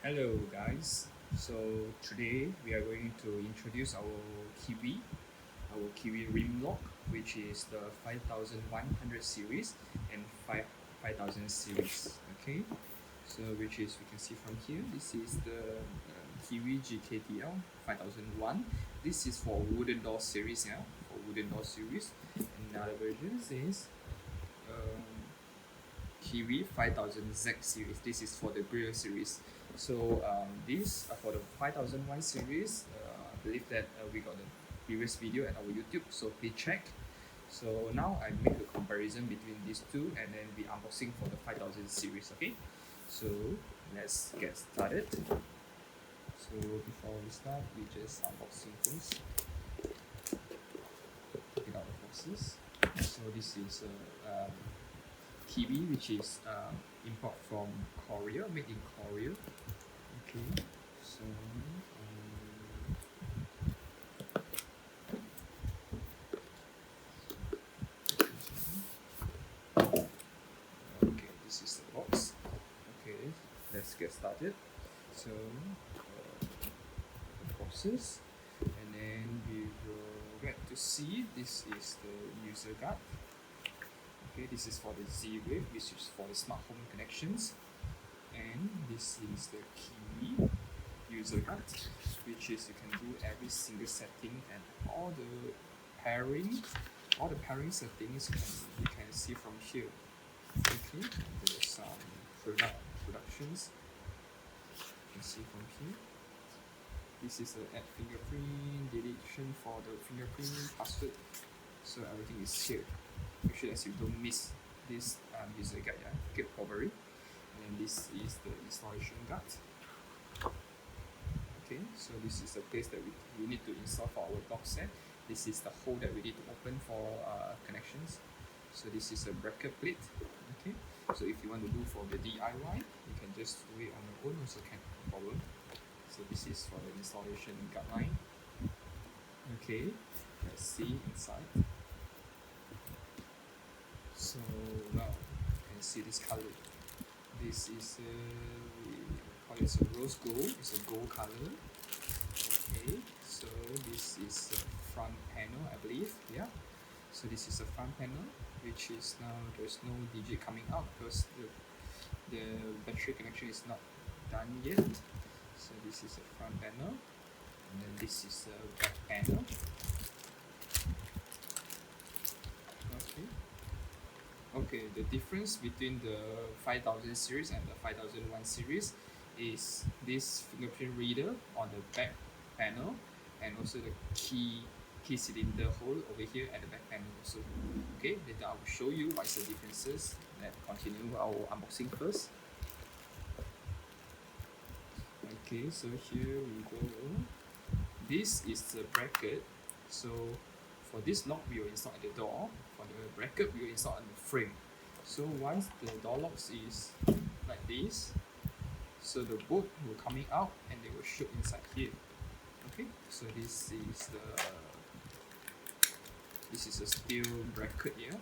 Hello guys, so today we are going to introduce our Keywe rim lock, which is the 5100 series and 5000 series. Okay, so which is we can see from here, this is the Keywe Gkdl 5001. This is for wooden door series, yeah, for wooden door series. And another version is Keywe 5000Z series. This is for the grill series. So this for the 5001 series, I believe that we got the previous video at our YouTube, so please check. So now I make a comparison between these two and then we unboxing for the 5000 series. Okay, so let's get started. So before we start, we just unboxing first. Take it out the boxes. So this is Keywe, which is import from Korea, made in Korea. Okay, so okay, this is the box. Okay, let's get started. So the boxes, and then we will get to see this is the user guide. Okay, this is for the Z-Wave, which is for the smart home connections, and this is the Keywe user guide, which is you can do every single setting and all the pairing settings you can see from here. Okay, there's some productions you can see from here. This is the add fingerprint, deletion for the fingerprint, password, so everything is here. Make sure that you don't miss this user guide, yeah? Get over it. And then this is the installation guide. Okay, so this is the place that we need to install for our box set. This is the hole that we need to open for connections. So this is a bracket plate. Okay, so if you want to do for the DIY, you can just do it on your own, also can, no problem. So this is for the installation guideline. Okay, let's see inside. So now you can see this color. This is we call it a rose gold. It's a gold color. Okay, so this is the front panel, I believe. Yeah. So this is the front panel, which is now there's no digit coming out because the battery connection is not done yet. So this is the front panel, and then this is the back panel. Okay, the difference between the 5000 series and the 5001 series is this fingerprint reader on the back panel, and also the key cylinder hole over here at the back panel also. Okay, then I will show you what's the differences. Let's continue our unboxing first. Okay, so here we go. This is the bracket. So for this lock, we will install at the door. For the bracket, we will install on the frame. So once the door locks is like this, so the bolt will coming out and they will shoot inside here. Okay, so this is a steel bracket here.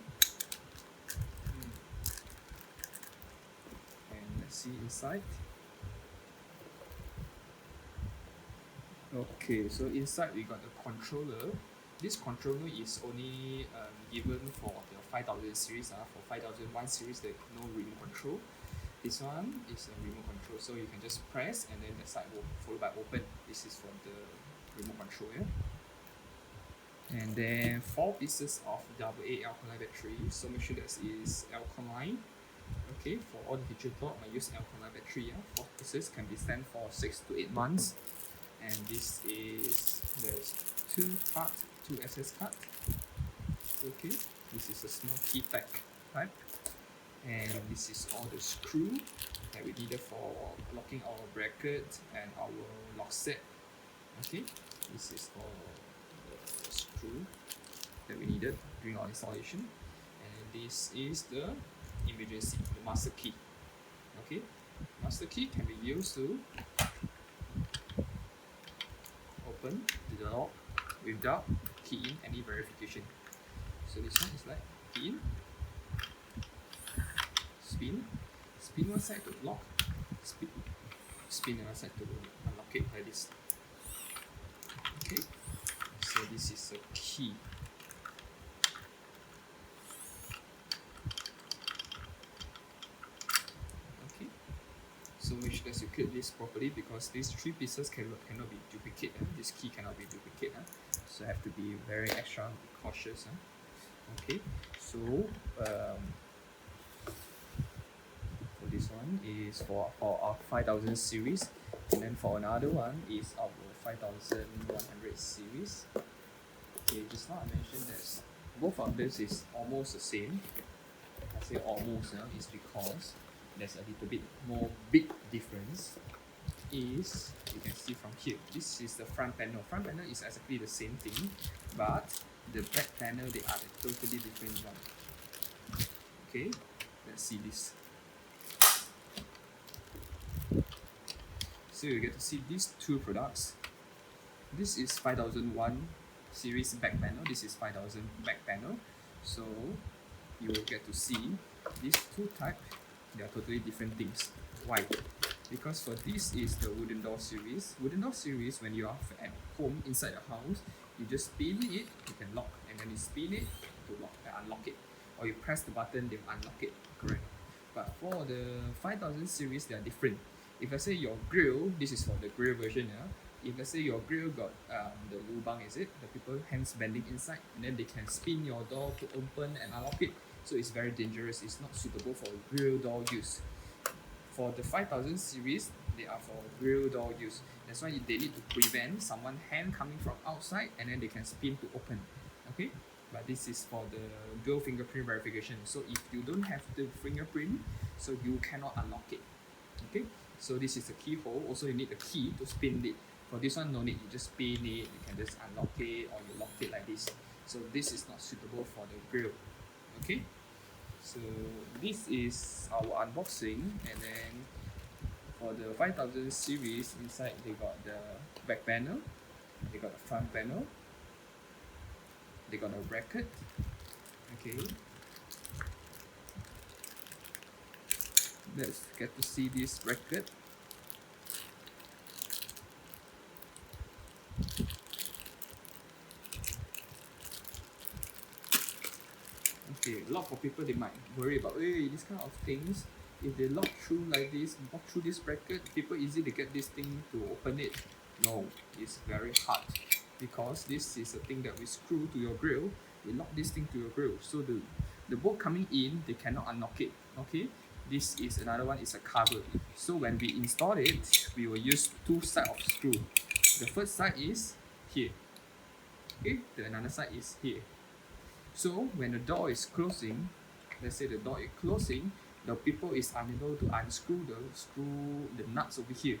And let's see inside. Okay, so inside we got the controller. This controller is only given for the 5000 series. For 5001 series, there's no remote control. This one is a remote control, so you can just press and then the side will followed by open. This is for the remote control. Yeah? And then 4 pieces of AA alkaline battery. So make sure that is alkaline. Okay, for all the digital, I use alkaline battery. Yeah? 4 pieces can be stand for 6 to 8 months. And this is there's 2 cards, 2 SS cards. Okay, this is a small key pack type, and this is all the screw that we needed for locking our bracket and our lock set. Okay, this is all the screw that we needed during our installation, and this is the emergency, the master key. Okay, master key can be used to open the lock without key in any verification. So this one is like key in, spin one side to lock, spin another side to unlock it like this. Okay, so this is a key. Okay, so make sure that you clip this properly because these three pieces cannot be duplicated. This key cannot be duplicated. So have to be very extra cautious. Okay, so for this one is for our 5000 series, and then for another one is our 5100 series. Okay, just now I mentioned that both of this is almost the same. I say almost is because there's a little bit more big difference. Is you can see from here, this is the front panel. Front panel is exactly the same thing, but the back panel, they are a totally different one. Okay, let's see this. So you get to see these two products. This is 5001 series back panel, this is 5000 back panel. So you will get to see these two types, they are totally different things. Why? Because for this is the wooden door series. Wooden door series, when you are at home inside the house, you just spin it, you can lock, and then you spin it to lock and unlock it, or you press the button, they unlock it. Correct. But for the 5000 series, they are different. If I say your grill, this is for the grill version. If let's say your grill got the lubang, is it? The people hands bending inside, and then they can spin your door to open and unlock it. So it's very dangerous. It's not suitable for grill door use. For the 5000 series, they are for grill door use. That's why they need to prevent someone hand coming from outside and then they can spin to open. Okay, but this is for the dual fingerprint verification. So if you don't have the fingerprint, so you cannot unlock it. Okay, so this is the keyhole. Also, you need a key to spin it. For this one, no need. You just spin it. You can just unlock it, or you lock it like this. So this is not suitable for the grill. Okay. So this is our unboxing, and then for the 5000 series, inside they got the back panel, they got the front panel, they got a bracket. Okay, let's get to see this bracket. Okay, a lot of people, they might worry about this kind of things. If they lock through like this, walk through this bracket, people easy to get this thing to open it. No, it's very hard because this is a thing that we screw to your grill. We lock this thing to your grill, so the bolt coming in, they cannot unlock it. Okay, this is another one, is a cover. So when we install it, we will use two sides of screw. The first side is here. Okay, the another side is here. So when the door is closing, let's say the door is closing, the people is unable to unscrew the nuts over here.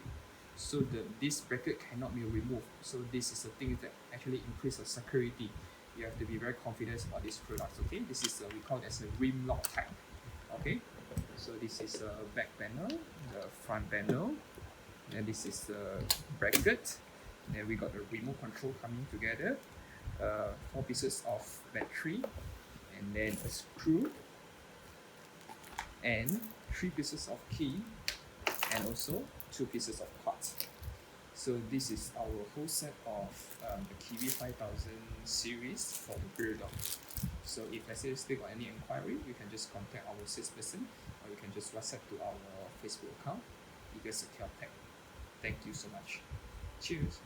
So this bracket cannot be removed. So this is a thing that actually increase the security. You have to be very confident about these products. Okay, this is we call it as a rim lock type. Okay, so this is the back panel, the front panel, and this is the bracket. Then we got the remote control coming together. 4 pieces of battery, and then a screw, and 3 pieces of key, and also 2 pieces of parts. So this is our whole set of the Keywe 5000 series for the grill door. So if let's say you still got any inquiry, you can just contact our salesperson, or you can just WhatsApp to our Facebook account, Secure Tech. Thank you so much. Cheers.